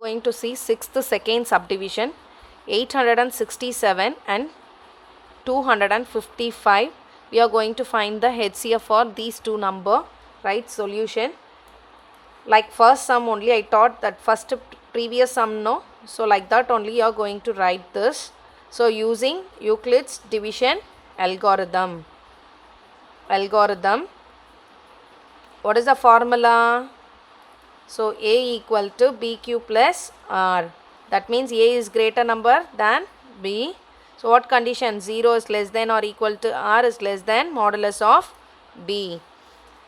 Going to see sixth second subdivision, 867 and 255. We are going to find the HCF for these two number. Right solution. Like first sum only, I taught that first previous sum, no. So like that only you are going to write this. So using Euclid's division algorithm. What is the formula? So A equal to BQ plus R. That means A is greater number than B. So what condition? 0 is less than or equal to R is less than modulus of B.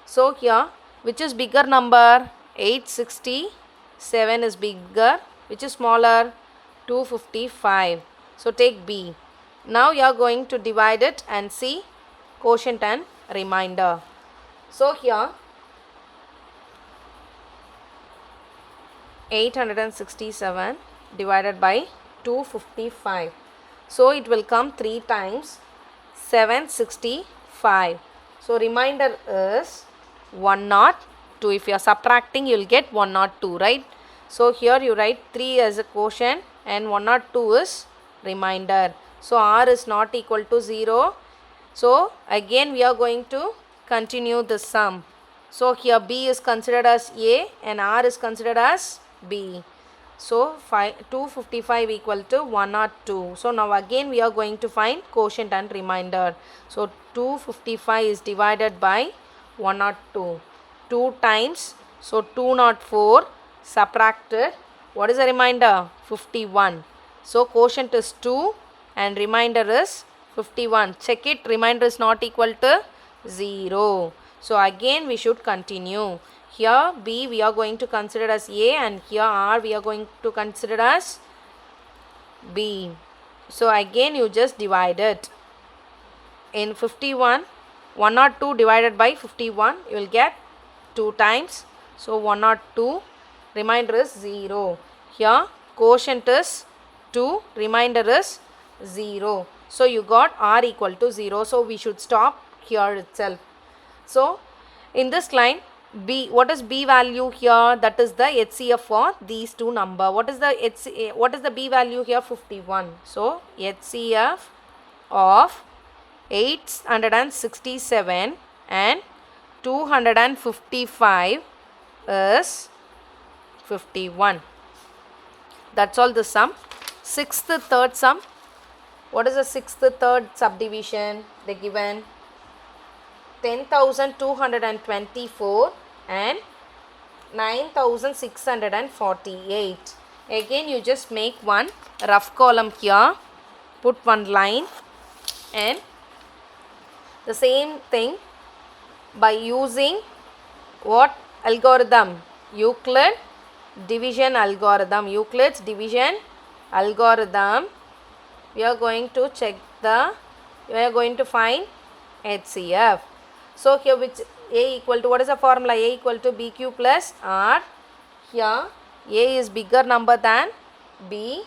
So here, which is bigger number? 867 is bigger. Which is smaller? 255. So take B. Now you are going to divide it and see quotient and remainder. So here 867 divided by 255. So it will come 3 times 765. So remainder is 102. If you are subtracting, you will get 102, right? So here you write 3 as a quotient and 102 is remainder. So R is not equal to 0. So again we are going to continue the sum. So here B is considered as A and R is considered as B. So 255 equal to 102. So now again we are going to find quotient and remainder. So 255 is divided by 102. 2 times. So 204 subtracted. What is the remainder? 51. So quotient is 2 and remainder is 51. Check it. Remainder is not equal to 0. So again we should continue. Here B we are going to consider as A and here R we are going to consider as B. So again you just divide it. In 51, 102 divided by 51 you will get 2 times. So 102, remainder is 0. Here quotient is 2, remainder is 0. So you got R equal to 0. So we should stop here itself. So in this line B, what is B value here? That is the HCF for these two number. What is the B value here? 51. So HCF of 867 and 255 is 51. That's all the sum. Sixth third sum. What is the sixth third subdivision? They given 10,224 and 9,648. Again you just make one rough column here, put one line, and the same thing by using what algorithm? Euclid's division algorithm. We are going to find HCF. So here which A equal to, what is the formula? A equal to BQ plus R. Here A is bigger number than B.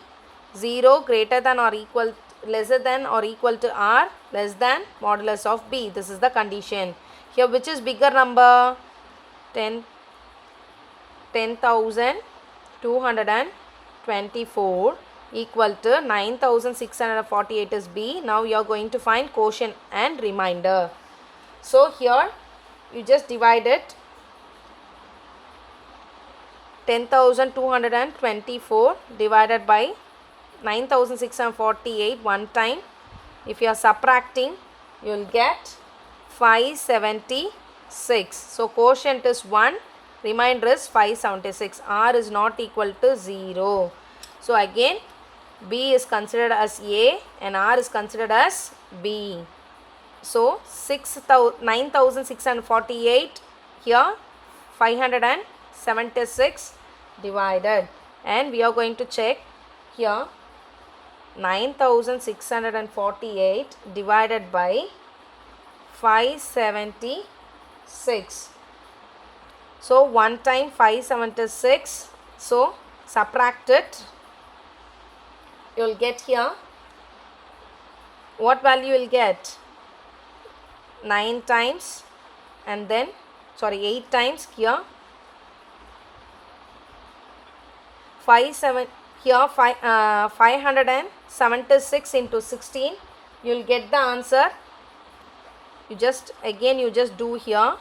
0 greater than or equal, lesser than or equal to R, less than modulus of B. This is the condition. Here which is bigger number? 10,224 equal to 9,648 is B. Now you are going to find quotient and remainder. So here you just divide it. 10,224 divided by 9,648 one time. If you are subtracting, you will get 576. So quotient is 1, remainder is 576. R is not equal to 0. So again B is considered as A and R is considered as B. So 9,648 here 576 divided, and we are going to check here 9,648 divided by 576. So 1 time 576. So subtract it. You will get here. What value you will get? 9 times and then 8 times here 576 into 16, you will get the answer. You just do here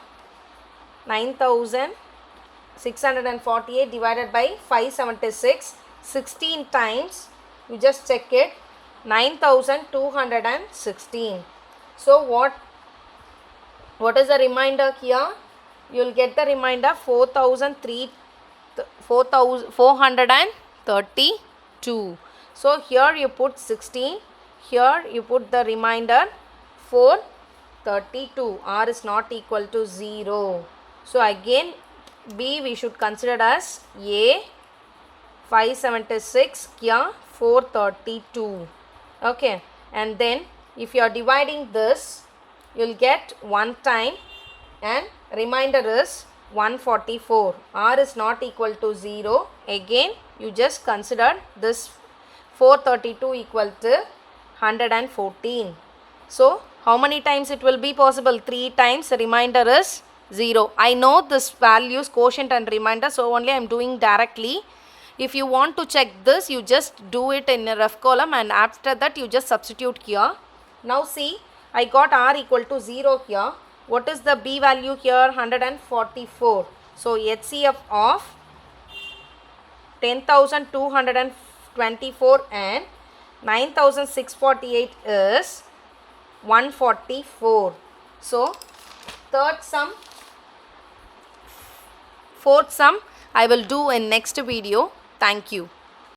9648 divided by 576, 16 times, you just check it, 9216. So what is the remainder here? You will get the remainder 432. So here you put 16, here you put the remainder 432. R is not equal to 0. So again B we should consider as A 576, here 432. Okay, and then if you are dividing this, you will get 1 time and remainder is 144. R is not equal to 0. Again you just consider this 432 equal to 114. So how many times it will be possible? 3 times. Remainder is 0. I know this values quotient and remainder, so only I am doing directly. If you want to check this, you just do it in a rough column, and after that you just substitute here. Now see, I got R equal to 0 here. What is the B value here? 144. So HCF of 10,224 and 9,648 is 144. So fourth sum I will do in next video. Thank you.